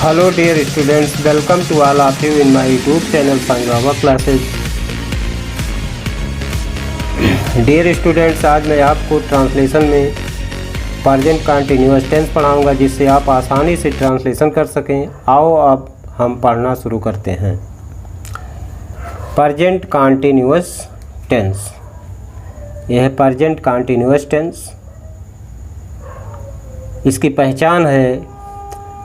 Hello dear students, welcome to all of you in my YouTube channel Sangrava Classes। Dear students, आज मैं आपको translation में present continuous tense पढ़ाऊंगा जिससे आप आसानी से ट्रांसलेशन कर सकें। आओ अब हम पढ़ना शुरू करते हैं। प्रेजेंट कंटिन्यूअस टेंस, यह है प्रेजेंट कंटिन्यूअस टेंस। इसकी पहचान है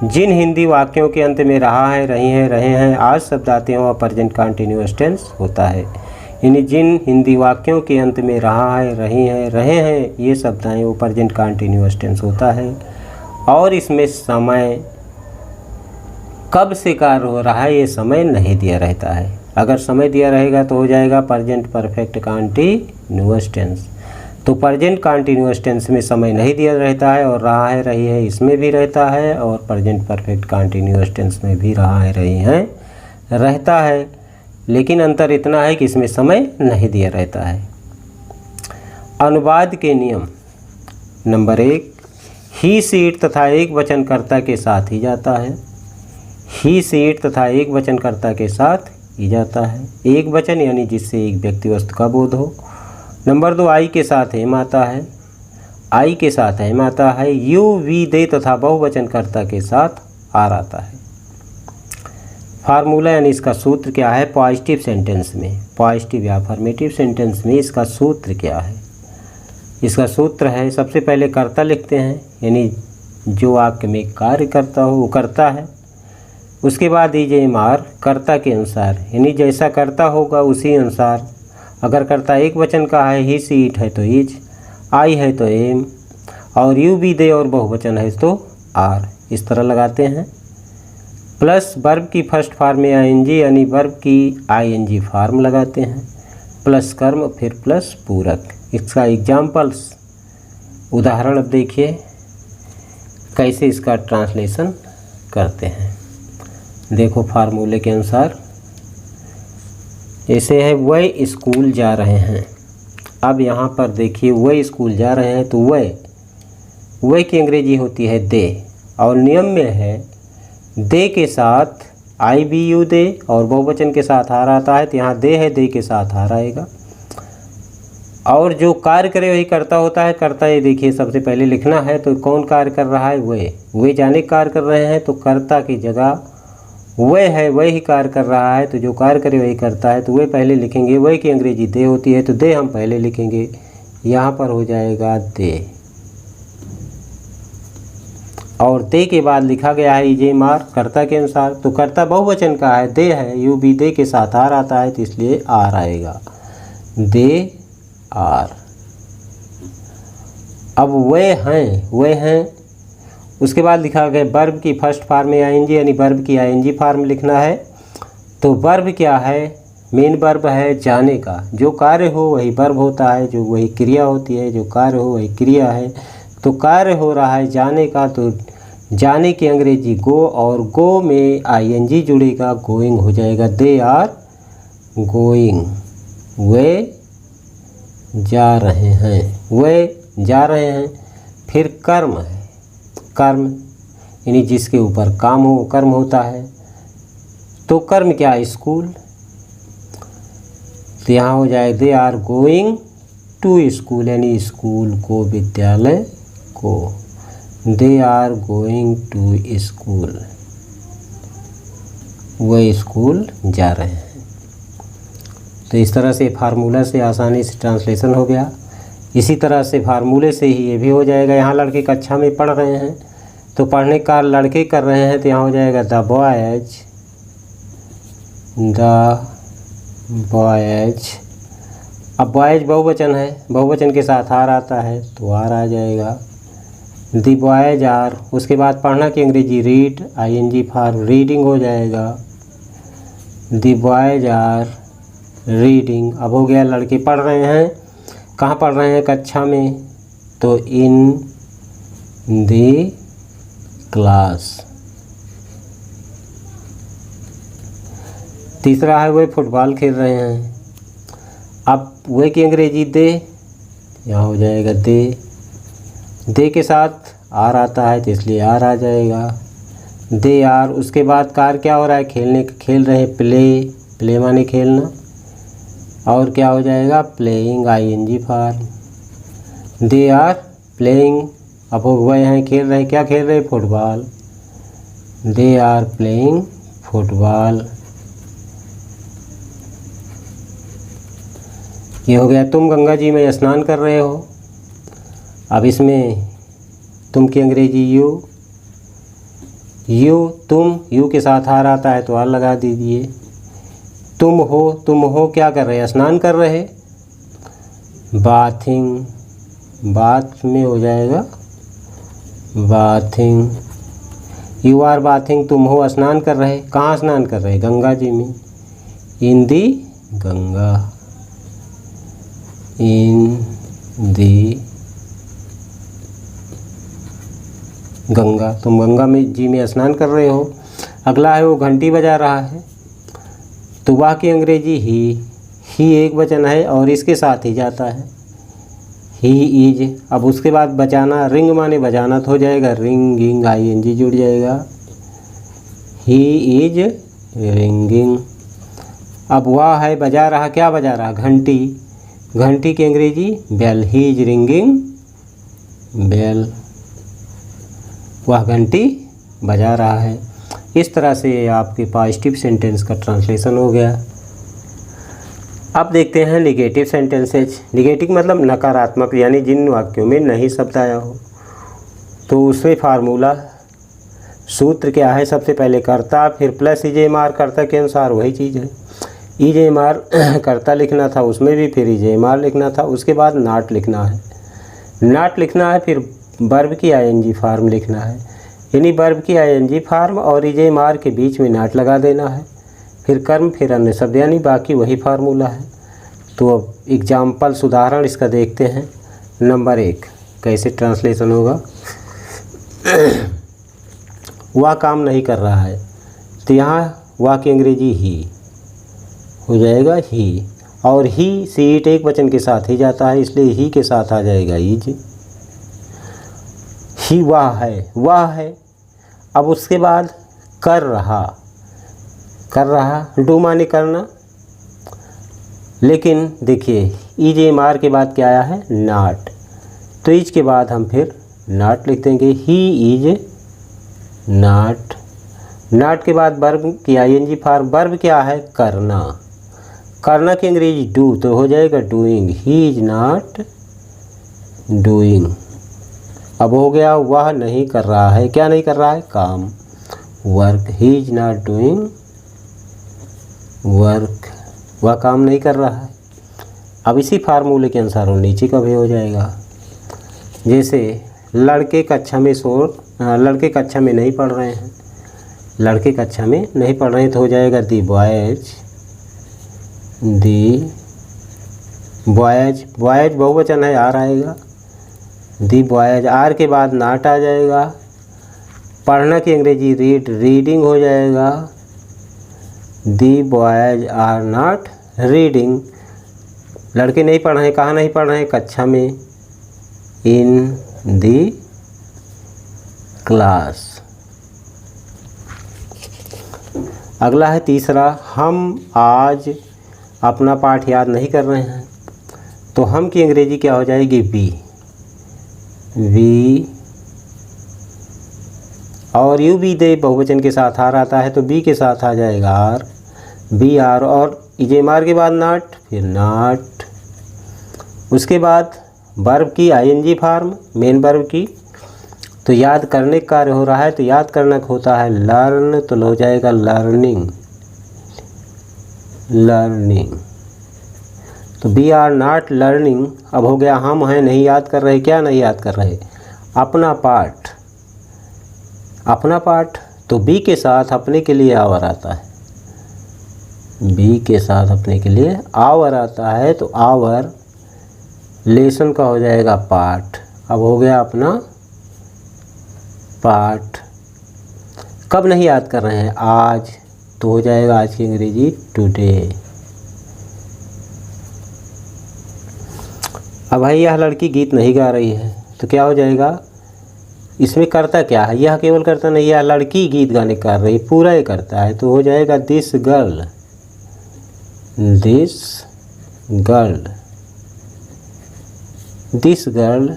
जिन हिंदी वाक्यों के अंत में रहा है, रही है, रहे हैं आज शब्द आते हैं वह प्रेजेंट कंटिन्यूअस टेंस होता है। यानी जिन हिंदी वाक्यों के अंत में रहा है, रही है, रहे हैं ये शब्द आए वो प्रेजेंट कंटिन्यूअस टेंस होता है। और इसमें समय कब से कार्य हो रहा है ये समय नहीं दिया रहता है। अगर समय दिया रहेगा तो हो जाएगा प्रेजेंट परफेक्ट कंटिन्यूअस टेंस। तो प्रेजेंट कंटिन्यूअस टेंस में समय नहीं दिया रहता है और रहा है, रही है इसमें भी रहता है, और प्रेजेंट परफेक्ट कंटिन्यूअस टेंस में भी रहा है, रही है, रहता है। लेकिन अंतर इतना है कि इसमें समय नहीं दिया रहता है। अनुवाद के नियम। नंबर 1, ही सीट तथा एक वचनकर्ता के साथ ही जाता है। ही सीट तथा एक वचनकर्ता के साथ ही जाता है। एक वचन यानी जिससे एक व्यक्ति वस्तु का बोध हो। नंबर 2, आई के साथ एम आता है। आई के साथ एम आता है। यू, वी, दे तथा बहुवचनकर्ता के साथ आर आता है। फार्मूला यानी इसका सूत्र क्या है पॉजिटिव सेंटेंस में, पॉजिटिव या अफर्मेटिव सेंटेंस में इसका सूत्र क्या है। इसका सूत्र है, सबसे पहले कर्ता लिखते हैं यानी जो वाक्य में कार्य करता हो वो करता है। उसके बाद दीजिए एम आर, कर्ता के अनुसार यानी जैसा कर्ता होगा उसी अनुसार। अगर कर्ता एक वचन का है, ही सी इट है तो इज, आई है तो एम, और यू भी दे और बहुवचन है तो आर, इस तरह लगाते हैं। प्लस वर्ब की फर्स्ट फॉर्म में आईएनजी यानी वर्ब की आईएनजी फॉर्म लगाते हैं। प्लस कर्म फिर प्लस पूरक। इसका एग्जाम्पल्स उदाहरण अब देखिए कैसे इसका ट्रांसलेशन करते हैं। देखो फार्मूले के अनुसार ऐसे है, वह स्कूल जा रहे हैं। अब यहाँ पर देखिए वह स्कूल जा रहे हैं तो वह की अंग्रेजी होती है दे, और नियम में है दे के साथ आई बी यू दे और बहुवचन के साथ आर आता है, तो यहाँ दे है, दे के साथ आर आएगा। और जो कार्य करे वही करता होता है। करता ये देखिए सबसे पहले लिखना है तो कौन कार्य कर रहा है, वह जाने कार्य कर रहे हैं तो कर्ता की जगह वह है, वह ही कार्य कर रहा है, तो जो कार्य करे वही करता है तो वह पहले लिखेंगे। वह की अंग्रेजी दे होती है तो दे हम पहले लिखेंगे, यहाँ पर हो जाएगा दे। और दे के बाद लिखा गया है इजे मार कर्ता के अनुसार, तो कर्ता बहुवचन का है, दे है, यू भी दे के साथ आर आता है तो इसलिए आर आएगा, दे आर। अब वह हैं। उसके बाद लिखा गया वर्ब की फर्स्ट फॉर्म में आईएनजी यानी वर्ब की आईएनजी फॉर्म लिखना है। तो वर्ब क्या है, मेन वर्ब है जाने का। जो कार्य हो वही वर्ब होता है, जो वही क्रिया होती है, जो कार्य हो वही क्रिया है। तो कार्य हो रहा है जाने का, तो जाने की अंग्रेजी गो, और गो में आईएनजी जुड़ेगा, गोइंग हो जाएगा, दे आर गोइंग, वे जा रहे हैं, वे जा रहे हैं। फिर कर्म है, कर्म यानी जिसके ऊपर काम हो कर्म होता है। तो कर्म क्या है, स्कूल, तो यहाँ हो जाए they are going to school यानी स्कूल को, विद्यालय को, they are going to school, वह स्कूल जा रहे हैं। तो इस तरह से फार्मूला से आसानी से ट्रांसलेशन हो गया। इसी तरह से फार्मूले से ही ये भी हो जाएगा। यहाँ लड़के कक्षा में पढ़ रहे हैं तो पढ़ने का लड़के कर रहे हैं तो यहाँ हो जाएगा द बॉयज। अब बॉयज बहुवचन है, बहुवचन के साथ आर आता है तो आर आ जाएगा, द बॉयज आर। उसके बाद पढ़ना की अंग्रेजी रीड, आईएनजी फॉर रीडिंग हो जाएगा, द बॉयज आर रीडिंग। अब हो गया लड़के पढ़ रहे हैं, कहाँ पढ़ रहे हैं, कक्षा में, तो इन द क्लास। तीसरा है वह फुटबॉल खेल रहे हैं। अब वह की अंग्रेजी दे, यहाँ हो जाएगा दे के साथ आर आता है तो इसलिए आर आ जाएगा, दे आर, उसके बाद कार क्या हो रहा है, खेल रहे हैं, प्ले माने खेलना, और क्या हो जाएगा, playing ING form. They are playing, अब हो गए हैं खेल रहे हैं, क्या खेल रहे हैं, football. They are playing football. ये हो गया तुम गंगा जी में स्नान कर रहे हो। अब इसमें तुम की अंग्रेजी यू, तुम के साथ आर आता है तो आर लगा दीजिए। तुम हो क्या कर रहे हैं, स्नान कर रहे हैं। बाथिंग, बाथ में हो जाएगा बाथिंग। यू आर बाथिंग, तुम हो स्नान कर रहे, कहाँ स्नान कर रहे, गंगा जी में। इन दी गंगा, इन दी गंगा, तुम गंगा में जी में स्नान कर रहे हो। अगला है वो घंटी बजा रहा है, तो वह की अंग्रेजी ही एक वचन है और इसके साथ ही जाता है, ही इज। अब उसके बाद बजाना, रिंग माने बजाना तो हो जाएगा रिंगिंग, ING जुड़ जाएगा, ही इज रिंगिंग। अब वह है बजा रहा, क्या बजा रहा, घंटी, घंटी की अंग्रेजी bell, he is ringing bell, वह घंटी बजा रहा है। इस तरह से आपके पॉजिटिव सेंटेंस का ट्रांसलेशन हो गया। अब देखते हैं निगेटिव सेंटेंसेज। निगेटिव मतलब नकारात्मक, यानी जिन वाक्यों में नहीं शब्द आया हो। तो उसमें फार्मूला, सूत्र क्या है, सबसे पहले कर्ता, फिर प्लस IJMR, कर्ता के अनुसार वही चीज़ है। IJMR कर्ता लिखना था, उसमें भी फिर IJMR लिखना था, उसके बाद नॉट लिखना है, नॉट लिखना है, फिर वर्ब की ING फॉर्म लिखना है, यानी वर्ब की ING फॉर्म और IJMR के बीच में नॉट लगा देना है, फिर कर्म, फिर अन्य शब्द, यानी बाकी वही फार्मूला है। तो अब एग्जाम्पल उदाहरण इसका देखते हैं। नंबर 1 कैसे ट्रांसलेशन होगा। वह काम नहीं कर रहा है, तो यहाँ वह की अंग्रेजी ही हो जाएगा ही, और ही सीट एक वचन के साथ ही जाता है, इसलिए ही के साथ आ जाएगा इज। ही वह है। अब उसके बाद कर रहा, डू माने करना, लेकिन देखिए IJMR के बाद क्या आया है, नॉट, तो इज के बाद हम फिर नॉट लिख देंगे, ही इज नॉट। नॉट के बाद वर्ब की ING फॉर्म, वर्ब क्या है, करना, करना की अंग्रेजी डू, तो हो जाएगा doing, he is not doing. अब हो गया वह नहीं कर रहा है, क्या नहीं कर रहा है, काम, work, he is not doing work, वह काम नहीं कर रहा है। अब इसी फार्मूले के अनुसार वो नीचे का भी हो जाएगा। जैसे लड़के कक्षा में लड़के कक्षा में नहीं पढ़ रहे हैं, लड़के कक्षा में नहीं पढ़ रहे हैं, तो हो जाएगा दी बॉयज, बॉयज बहुवचन है, आर आएगा, दी बॉयज, आर के बाद नॉट आ जाएगा। पढ़ना की अंग्रेजी रीडिंग हो जाएगा, दी बॉयज आर नॉट रीडिंग। लड़के नहीं पढ़ रहे हैं, कहाँ नहीं पढ़ रहे हैं, कक्षा में, इन दी क्लास। अगला है तीसरा, हम आज अपना पाठ याद नहीं कर रहे हैं, तो हम की अंग्रेजी क्या हो जाएगी, वी, और यू बी दे बहुवचन के साथ आर आता है, तो बी के साथ आ जाएगा आर, बी आर, और IJMR के बाद नॉट, फिर नॉट। उसके बाद वर्ब की ING फॉर्म, मेन वर्ब की, तो याद करने का कार्य हो रहा है, तो याद करना होता है लर्न, तो हो जाएगा लर्निंग, तो वी आर नॉट लर्निंग। अब हो गया हम हैं नहीं याद कर रहे, क्या नहीं याद कर रहे, अपना पाठ, तो बी के साथ अपने के लिए आवर आता है, बी के साथ अपने के लिए आवर आता है, तो आवर लेसन का हो जाएगा पाठ। अब हो गया अपना पाठ। कब नहीं याद कर रहे हैं, आज, तो हो जाएगा आज की अंग्रेजी टुडे। अब भाई यह लड़की गीत नहीं गा रही है, तो क्या हो जाएगा, इसमें करता क्या है, यह केवल करता नहीं, यह लड़की गीत गाने कर रही, पूरा ही करता है, तो हो जाएगा this girl. This girl, this girl,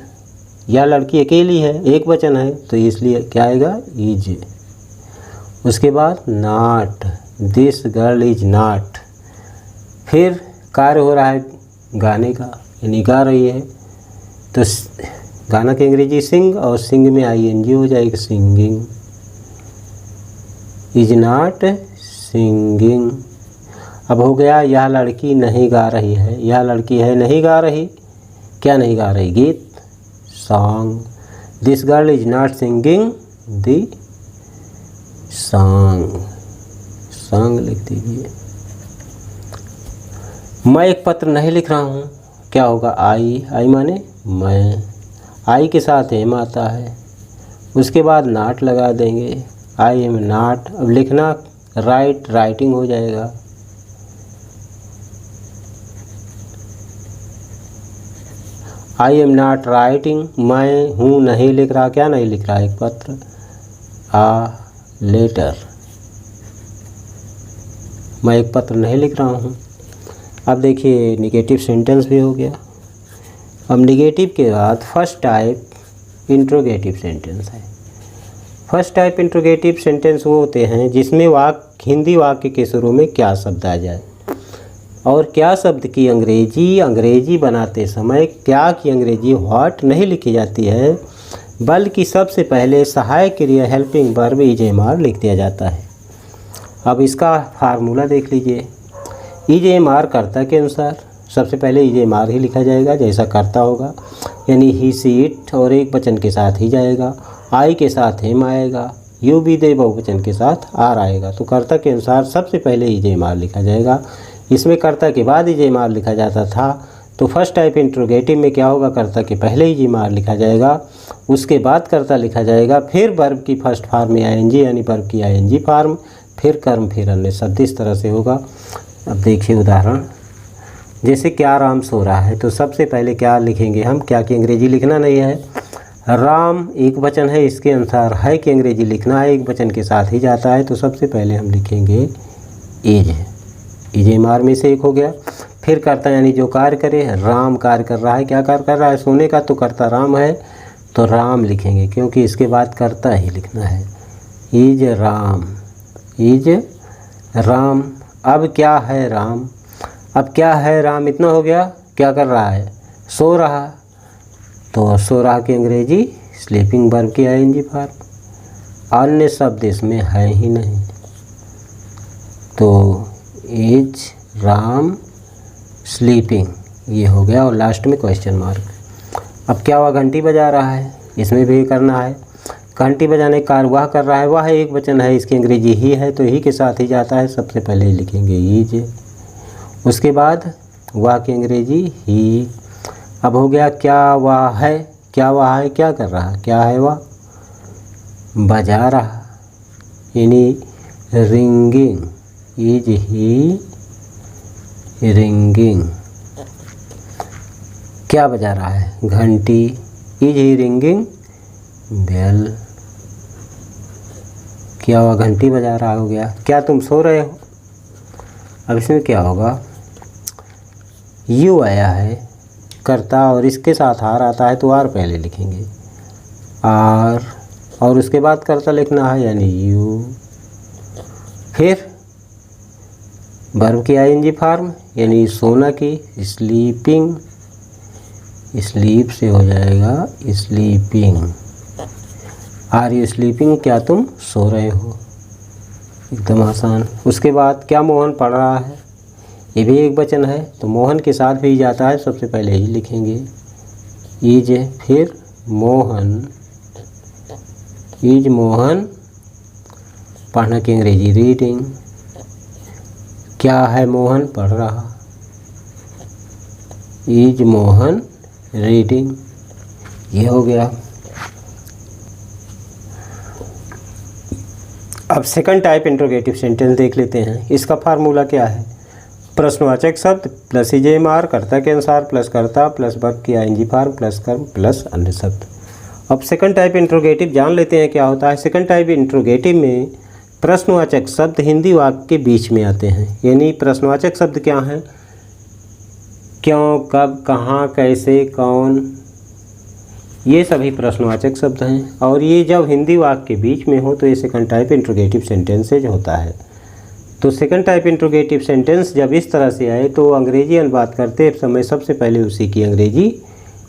यह लड़की अकेली है, एक वचन है, तो इसलिए क्या आएगा, इज। उसके बाद not, this girl is not. फिर कार्य हो रहा है गाने का, यानी गा रही है, तो गाना की अंग्रेजी सिंग, और सिंग में ING हो जाएगी, सिंगिंग। Is not singing. अब हो गया यह लड़की नहीं गा रही है, यह लड़की है नहीं गा रही, क्या नहीं गा रही, गीत, song. This girl is not singing the song, song लिख दीजिए। मैं एक पत्र नहीं लिख रहा हूँ, क्या होगा, आई माने मैं, आई के साथ एम आता है, उसके बाद नॉट लगा देंगे, आई एम नॉट। अब लिखना राइट, राइटिंग हो जाएगा। आई एम नॉट राइटिंग, मैं हूँ नहीं लिख रहा, क्या नहीं लिख रहा, एक पत्र, आ लेटर, मैं एक पत्र नहीं लिख रहा हूँ। अब देखिए निगेटिव सेंटेंस भी हो गया। अब निगेटिव के बाद फर्स्ट टाइप इंट्रोगेटिव सेंटेंस है। फर्स्ट टाइप इंट्रोगेटिव सेंटेंस वो होते हैं जिसमें हिंदी वाक्य के शुरू में क्या शब्द आ जाए, और क्या शब्द की अंग्रेजी बनाते समय क्या की अंग्रेजी व्हाट नहीं लिखी जाती है, बल्कि सबसे पहले सहायक क्रिया हेल्पिंग वर्ब IJMR लिख दिया जाता है। अब इसका फार्मूला देख लीजिए। IJMR कर्ता के अनुसार सबसे पहले IJMR ही लिखा जाएगा जैसा कर्ता होगा, यानी ही सी इट और एक वचन के साथ ही जाएगा, आई के साथ एम आएगा, यू भी दे बहुवचन के साथ आर आएगा। तो कर्ता के अनुसार सबसे पहले IJMR लिखा जाएगा। इसमें कर्ता के बाद IJMR लिखा जाता था, तो फर्स्ट टाइप इंट्रोगेटिव में क्या होगा, कर्ता के पहले IJMR लिखा जाएगा, उसके बाद कर्ता लिखा जाएगा, फिर वर्ब की फर्स्ट फॉर्म में ING यानी वर्ब की ING फॉर्म, फिर कर्म, फिर अन्य शब्द, इस तरह से होगा। अब देखिए उदाहरण, जैसे क्या राम सो रहा है, तो सबसे पहले क्या लिखेंगे हम, क्या की अंग्रेजी लिखना नहीं है, राम एक वचन है, इसके अनुसार है की अंग्रेजी लिखना है, एक वचन के साथ ही जाता है, तो सबसे पहले हम लिखेंगे इज। IJMR में से एक हो गया। फिर कर्ता यानी जो कार्य करे, राम कार्य कर रहा है, क्या कार्य कर रहा है, सोने का, तो कर्ता राम है, तो राम लिखेंगे क्योंकि इसके बाद कर्ता ही लिखना है, इज राम, इज राम। अब क्या है राम, अब क्या है राम, इतना हो गया, क्या कर रहा है, सो रहा, तो सो रहा की अंग्रेजी स्लीपिंग वर्ब की ING फॉर्म, अन्य शब्द इसमें है ही नहीं, तो इज राम स्लीपिंग, ये हो गया, और लास्ट में क्वेश्चन मार्क। अब क्या हुआ, घंटी बजा रहा है, इसमें भी करना है, घंटी बजाने का कार्य वह कर रहा है, वह एक वचन है, इसकी अंग्रेजी ही है, तो ही के साथ ही जाता है, सबसे पहले लिखेंगे इज, उसके बाद वह की अंग्रेजी ही। अब हो गया क्या वह है, क्या वह है, क्या कर रहा है, क्या है वह, बजा रहा, यानी रिंगिंग, इज ही रिंगिंग, क्या बजा रहा है, घंटी, इज ही रिंगिंग बेल, क्या हुआ, घंटी बजा रहा, हो गया। क्या तुम सो रहे हो, अब इसमें क्या होगा, यू आया है कर्ता और इसके साथ आर आता है, तो आर पहले लिखेंगे, आर, और उसके बाद कर्ता लिखना है यानी यू, फिर वर्ब की ING फॉर्म यानी सोना की, स्लीपिंग, स्लीप से हो जाएगा स्लीपिंग, आर यू स्लीपिंग, क्या तुम सो रहे हो, एकदम आसान। उसके बाद क्या मोहन पढ़ रहा है, ये भी एक वचन है, तो मोहन के साथ भी जाता है, सबसे पहले ही लिखेंगे इज, फिर मोहन, इज मोहन, पढ़ना की अंग्रेजी रीडिंग, क्या है मोहन, पढ़ रहा, इज मोहन रीडिंग, ये हो गया। अब सेकंड टाइप इंट्रोगेटिव सेंटेंस देख लेते हैं। इसका फार्मूला क्या है, प्रश्नवाचक शब्द प्लस IJMR, कर्ता के अनुसार प्लस कर्ता प्लस वर्ब की ING फॉर्म प्लस कर्म प्लस अन्य शब्द। अब सेकंड टाइप इंट्रोगेटिव जान लेते हैं क्या होता है। सेकंड टाइप इंट्रोगेटिव में प्रश्नवाचक शब्द हिंदी वाक्य के बीच में आते हैं। यानी प्रश्नवाचक शब्द क्या हैं? क्यों, कब, कहाँ, कैसे, कौन, ये सभी प्रश्नवाचक शब्द हैं। और ये जब हिंदी वाक्य के बीच में हो तो ये सेकंड टाइप इंट्रोगेटिव सेंटेंसेज होता है। तो सेकंड टाइप इंट्रोगेटिव सेंटेंस जब इस तरह से आए तो अंग्रेजी अनुवाद करते समय सबसे पहले उसी की अंग्रेजी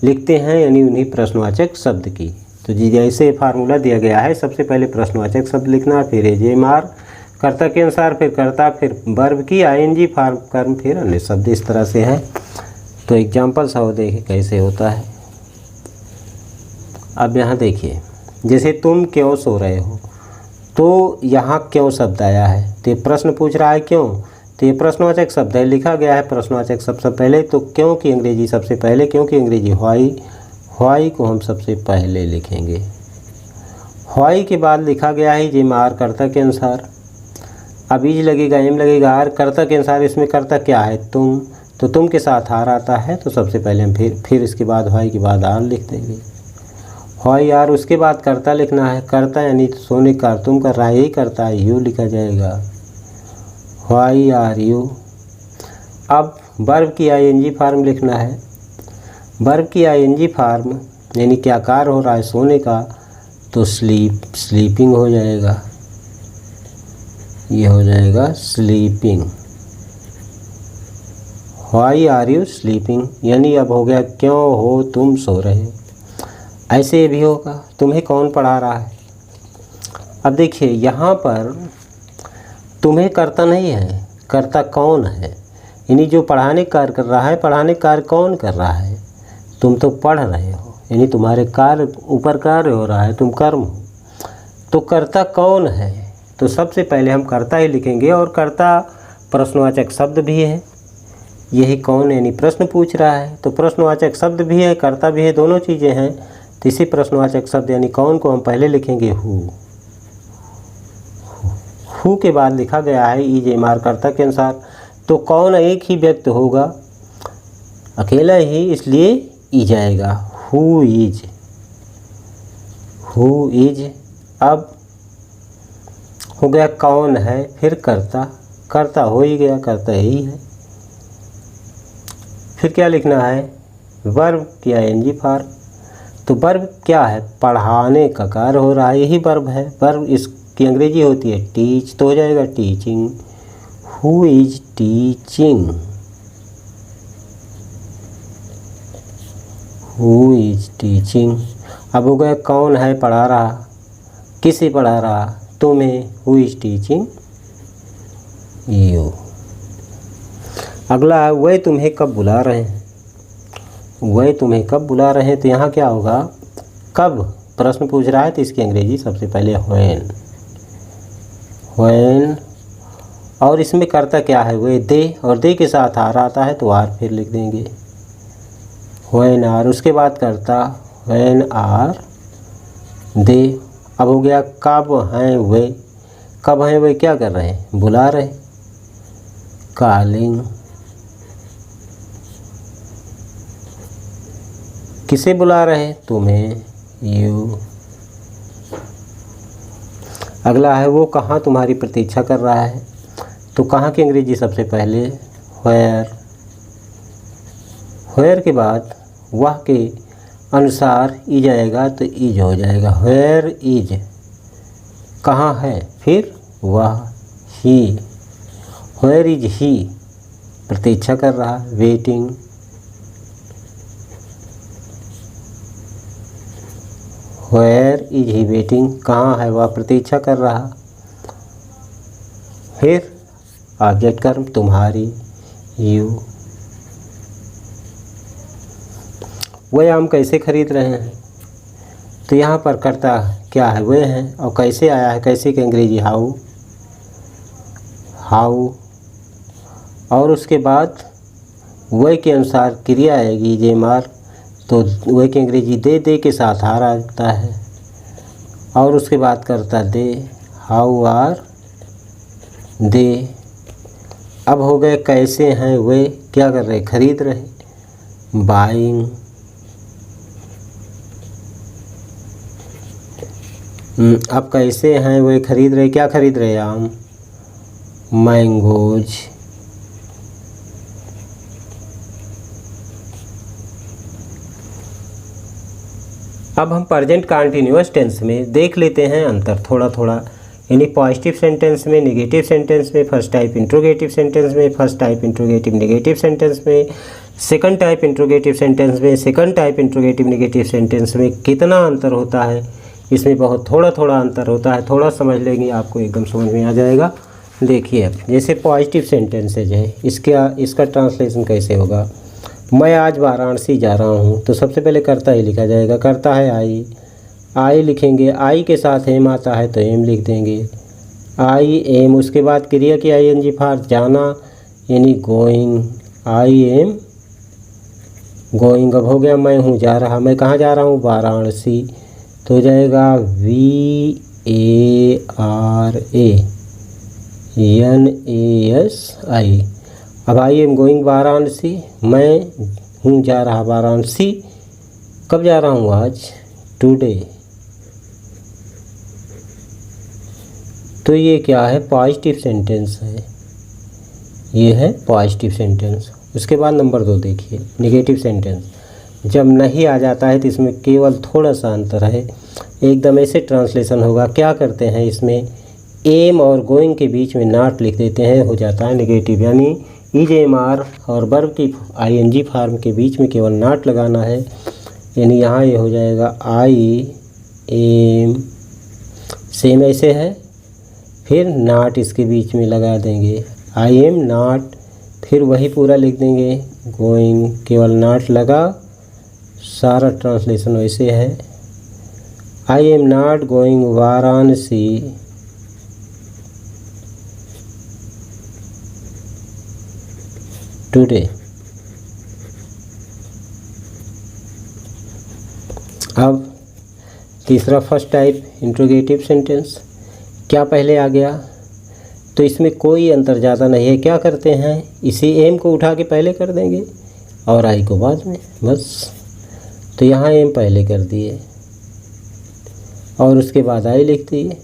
लिखते हैं, यानी उन्हीं प्रश्नवाचक शब्द की। तो जी जैसे फार्मूला दिया गया है, सबसे पहले प्रश्नवाचक शब्द लिखना, फिर एजेमार कर्ता के अनुसार, फिर कर्ता, फिर वर्ब की आईएनजी फॉर्म कर्म, फिर अन्य शब्द। इस तरह से है। तो एग्जाम्पल्स हो देखें कैसे होता है। अब यहाँ देखिए, जैसे तुम क्यों सो रहे हो, तो यहाँ क्यों शब्द आया है, तो ये प्रश्न पूछ रहा है क्यों, तो ये प्रश्नवाचक शब्द है, लिखा गया है प्रश्नवाचक सबसे पहले। तो क्यों की अंग्रेजी सबसे पहले, क्यों की अंग्रेजी व्हाई को हम सबसे पहले लिखेंगे। व्हाई के बाद लिखा गया है जे मार कर्ता के अनुसार। अब इज लगेगा, एम लगेगा, आर कर्ता के अनुसार। इसमें कर्ता क्या है? तुम। तो तुम के साथ आर आता है, तो सबसे पहले हम फिर इसके बाद व्हाई के बाद आर लिख देंगे। व्हाई आर, उसके बाद कर्ता लिखना है। कर्ता यानी सोने का तुम कर रहा है, यही करता है, यू लिखा जाएगा। Why are you. अब वर्ब की आईएनजी फॉर्म लिखना है। वर्ब की आईएनजी फॉर्म यानी क्या कार्य हो रहा है सोने का, तो स्लीपिंग हो जाएगा। ये हो जाएगा sleeping. Why are you sleeping, यानी अब हो गया क्यों हो तुम सो रहे। ऐसे भी होगा, तुम्हें कौन पढ़ा रहा है। अब देखिए यहाँ पर तुम्हें कर्ता नहीं है, कर्ता कौन है, यानी जो पढ़ाने कार्य कर रहा है, पढ़ाने कार्य कौन कर रहा है, तुम तो पढ़ रहे हो, यानी तुम्हारे कार्य ऊपर कार्य हो रहा है, तुम कर्म हो। तो कर्ता कौन है, तो सबसे पहले हम कर्ता ही लिखेंगे। और कर्ता प्रश्नवाचक शब्द भी है। यही कौन यानी प्रश्न पूछ रहा है, तो प्रश्नवाचक शब्द भी है, कर्ता भी है, दोनों चीज़ें हैं। तो इसी प्रश्नवाचक शब्द यानी कौन को हम पहले लिखेंगे हु के बाद लिखा गया है इज एमार कर्ता के अनुसार। तो कौन एक ही व्यक्ति होगा, अकेला ही, इसलिए इज आएगा। Who is. अब हो गया कौन है, फिर कर्ता हो ही गया, कर्ता यही है। फिर क्या लिखना है, वर्ब की आईएनजी फॉर्म। तो वर्ब क्या है, पढ़ाने का कार्य हो रहा है, यही वर्ब है। वर्ब इसकी अंग्रेजी होती है टीच, तो हो जाएगा teaching. Who is teaching, who is teaching. अब हो गया कौन है पढ़ा रहा, किसे पढ़ा रहा, तुम्हें। Who is teaching you. अगला है वह तुम्हें कब बुला रहे हैं, वह तुम्हें कब बुला रहे हैं। तो यहाँ क्या होगा, कब प्रश्न पूछ रहा है, तो इसकी अंग्रेजी सबसे पहले व्हेन। और इसमें कर्ता क्या है, वह दे, और दे के साथ आर आता है, तो आर फिर लिख देंगे व्हेन आर। उसके बाद कर्ता व्हेन आर दे। अब हो गया कब हैं वे, कब हैं वे क्या कर रहे हैं, बुला रहे, कॉलिंग। किसे बुला रहे, तुम्हें, यू। अगला है वो कहाँ तुम्हारी प्रतीक्षा कर रहा है। तो कहाँ की अंग्रेजी सबसे पहले व्हेयर के बाद वह के अनुसार इज आएगा, तो इज हो जाएगा व्हेयर इज, कहाँ है, फिर वह, ही। व्हेयर इज ही, प्रतीक्षा कर रहा, waiting. Where is he waiting, कहाँ है वह प्रतीक्षा कर रहा। फिर ऑब्जेक्ट कर्म तुम्हारी, यू। वह आम कैसे खरीद रहे हैं, तो यहाँ पर कर्ता क्या है, वे हैं, और कैसे आया है, कैसे की अंग्रेजी हाउ। और उसके बाद वह के अनुसार क्रिया आएगी जे मार, तो वह की अंग्रेजी दे के साथ हार आता है। और उसके बाद करता दे, हाउ आर दे। अब हो गए कैसे हैं वे, क्या कर रहे, खरीद रहे, बाइंग। अब कैसे हैं वे खरीद रहे, क्या खरीद रहे? आम, मैंगोज। अब हम प्रेजेंट कंटिन्यूअस टेंस में देख लेते हैं अंतर थोड़ा थोड़ा, यानी पॉजिटिव सेंटेंस में, नेगेटिव सेंटेंस में, फर्स्ट टाइप इंट्रोगेटिव सेंटेंस में, first type interrogative negative sentence में, सेकंड टाइप इंट्रोगेटिव सेंटेंस में, second type interrogative negative sentence में कितना अंतर होता है। इसमें बहुत थोड़ा थोड़ा अंतर होता है, थोड़ा समझ लेंगे आपको एकदम समझ में आ जाएगा। देखिए अब जैसे पॉजिटिव सेंटेंसेज है, इसका ट्रांसलेशन कैसे होगा? मैं आज वाराणसी जा रहा हूँ, तो सबसे पहले कर्ता ही लिखा जाएगा। कर्ता है आई लिखेंगे, आई के साथ एम आता है तो एम लिख देंगे, आई एम। उसके बाद क्रिया की ING फॉर जाना, यानी गोइंग, आई एम गोइंग। अब हो गया मैं हूँ जा रहा, मैं कहाँ जा रहा हूँ? वाराणसी, तो हो जाएगा VARANASI। अब आई एम गोइंग वाराणसी, मैं हूँ जा रहा वाराणसी। कब जा रहा हूँ? आज, टुडे। तो ये क्या है? पॉजिटिव सेंटेंस है, ये है पॉजिटिव सेंटेंस। उसके बाद नंबर 2 देखिए, नेगेटिव सेंटेंस। जब नहीं आ जाता है तो इसमें केवल थोड़ा सा अंतर है, एकदम ऐसे ट्रांसलेशन होगा। क्या करते हैं इसमें? एम और गोइंग के बीच में नॉट लिख देते हैं, हो जाता है नेगेटिव। यानी EJMR और वर्ब की ING फॉर्म के बीच में केवल नॉट लगाना है, यानी यहाँ ये हो जाएगा आई एम, सेम ऐसे है, फिर नॉट इसके बीच में लगा देंगे, आई एम नॉट, फिर वही पूरा लिख देंगे गोइंग, केवल नॉट लगा, सारा ट्रांसलेशन वैसे है। I am not going Varanasi today. अब तीसरा फर्स्ट टाइप इंट्रोगेटिव सेंटेंस, क्या पहले आ गया? तो इसमें कोई अंतर ज़्यादा नहीं है। क्या करते हैं? इसी एम को उठा के पहले कर देंगे और आई को बाद में, बस। तो यहाँ एम पहले कर दिए और उसके बाद आई लिख दिए।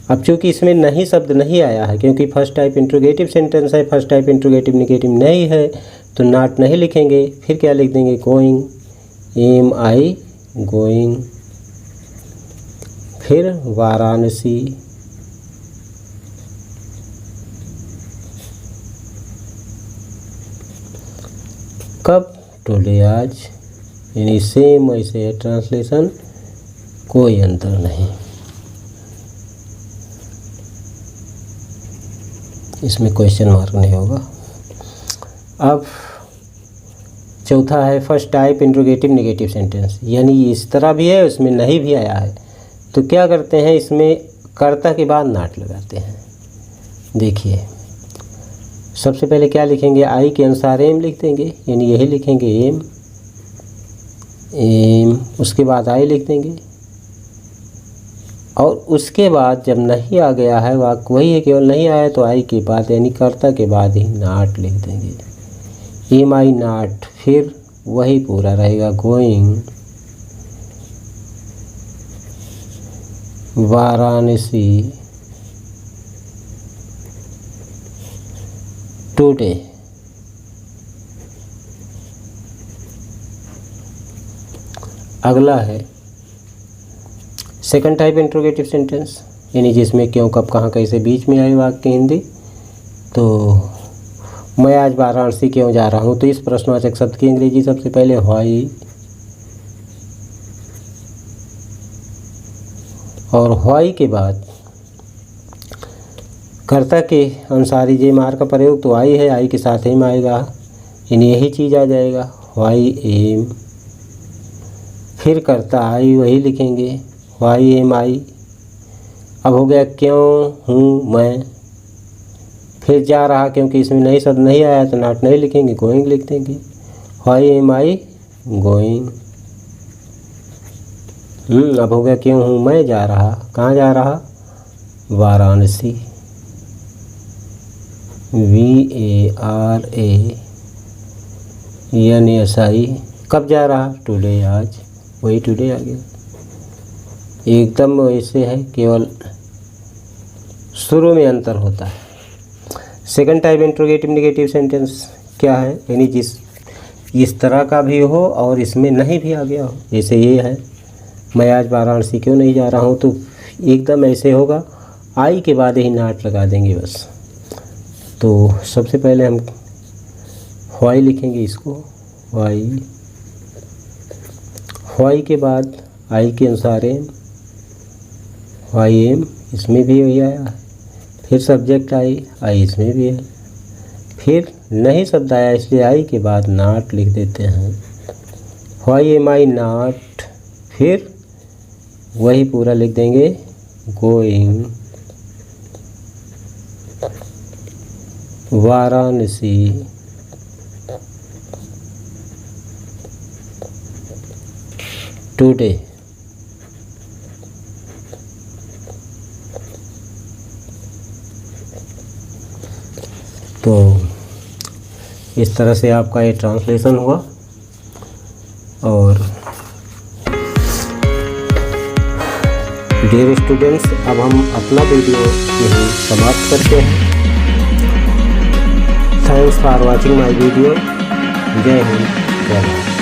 अब चूँकि इसमें नहीं शब्द नहीं आया है, क्योंकि फर्स्ट टाइप इंट्रोगेटिव सेंटेंस है, फर्स्ट टाइप इंट्रोगेटिव नेगेटिव नहीं है, तो नॉट नहीं लिखेंगे। फिर क्या लिख देंगे? गोइंग, एम आई गोइंग, फिर वाराणसी, कब? टुडे, आज। यानी सेम ऐसे है ट्रांसलेशन, कोई अंतर नहीं। इसमें क्वेश्चन मार्क नहीं होगा। अब चौथा है first type interrogative negative sentence, यानी इस तरह भी है, उसमें नहीं भी आया है। तो क्या करते हैं? इसमें कर्ता के बाद नॉट लगाते हैं। देखिए सबसे पहले क्या लिखेंगे? आई के अनुसार एम लिख देंगे, यानी यही लिखेंगे एम एम, उसके बाद आई लिख देंगे और उसके बाद जब नहीं आ गया है, वाक्य वही है, केवल नहीं आया तो आई के बाद यानी कर्ता के बाद ही नॉट लिख देंगे, एम आई नॉट, फिर वही पूरा रहेगा गोइंग वाराणसी टुडे। अगला है सेकंड टाइप इंट्रोगेटिव सेंटेंस, यानी जिसमें क्यों कब कहाँ कैसे बीच में आए वाक्य हिंदी। तो मैं आज वाराणसी क्यों जा रहा हूँ, तो इस प्रश्नवाचक शब्द की अंग्रेजी सबसे पहले व्हाई, और व्हाई के बाद कर्ता के अनुसार जे मार का प्रयोग तो आई है, आई के साथ एम आएगा, यानी यही चीज़ आ जाएगा व्हाई एम, फिर कर्ता आई वही लिखेंगे व्हाई एम आई। अब हो गया क्यों हूँ मैं, फिर जा रहा, क्योंकि इसमें नई शब्द नहीं आया तो नॉट नहीं लिखेंगे, गोइंग लिख देंगे व्हाई एम आई गोइंग। अब हो गया क्यों हूँ मैं जा रहा, कहाँ जा रहा, वाराणसी, VARANSI। कब जा रहा, टुडे, आज, वही टुडे आ गया। एकदम ऐसे है, केवल शुरू में अंतर होता है। Second type interrogative negative sentence क्या है, यानी इस तरह का भी हो और इसमें नहीं भी आ गया हो। जैसे ये है, मैं आज वाराणसी क्यों नहीं जा रहा हूँ, तो एकदम ऐसे होगा, आई के बाद ही नाट लगा देंगे बस। तो सबसे पहले हम व्हाई लिखेंगे इसको, व्हाई के बाद आई के अनुसार एम, व्हाई एम, इसमें भी वही आया। फिर सब्जेक्ट आई इसमें भी है। फिर नहीं शब्द आया इसलिए आई के बाद नॉट लिख देते हैं, व्हाई एम आई नॉट। फिर वही पूरा लिख देंगे, गोइंग वाराणसी टुडे। तो इस तरह से आपका ये ट्रांसलेशन हुआ। और डियर स्टूडेंट्स, अब हम अपना वीडियो यहीं समाप्त करते हैं। Thanks for watching my video. जय हिंद, जय भारत।